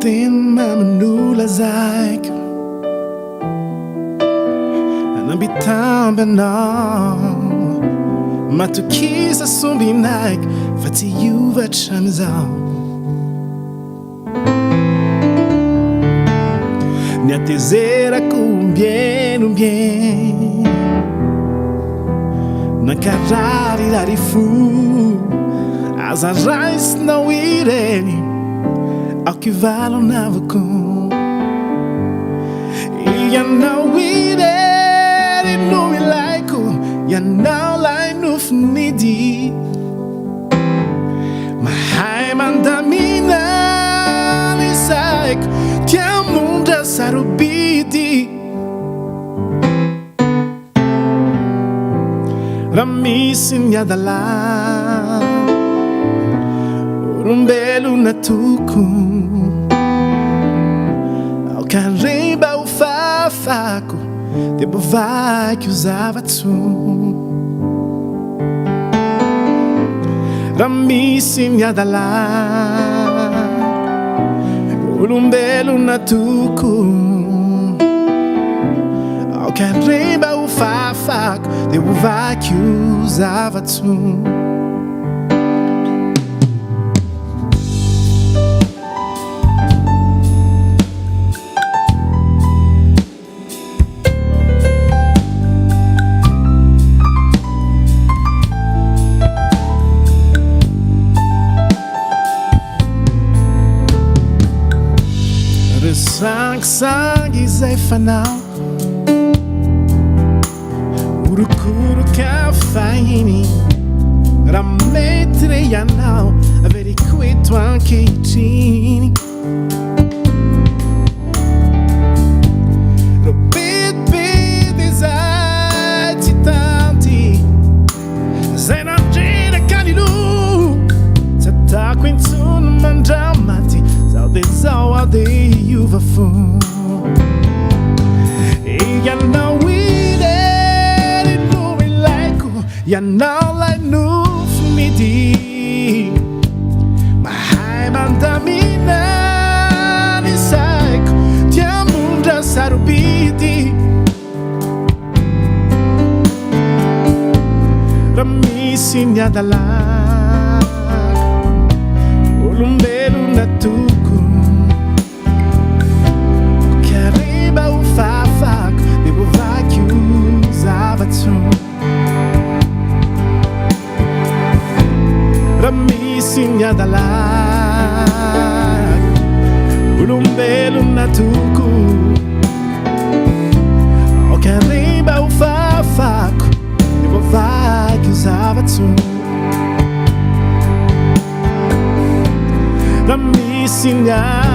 Teny mamy nolazaiko nambitamby anao matokisa sombinaiko fa tsy hiovatra amizao niatezerako ombienombien nankarary rary fo aza raisinao ireny Akivalo navako Ianao ireri no ilaiko Ianao lai nofinidy Mahay mandamina lisaiko Tiamundra sarobidy Ramisi miadala Olombelo na toko Ao caramba o fafako Tempo vai que usava tu Ramisi miadala Olombelo na toko Ao caramba o fafako Tempo vai que usava tu Sangue izay fanao Urukuru kafahiny Raha mety re ianao Averiko eto ankehitriny Ro betibety izay tsy tanty Zay nandreraka lilo Tsy atako intsony mandramaty Zao de zao ao de hiova fo Ianao ireri no ilaiko Ianao lai nofinidy Mahay mandamina lisaiko Tiamundra sarobidy Raha misy miadalako Olombelo na toko Caramba o fafako Devo vai que usava tu Ramisi miadalako Olombelo na toko Oh caramba o fafako Devo vai que usava tu Ramisi miadalako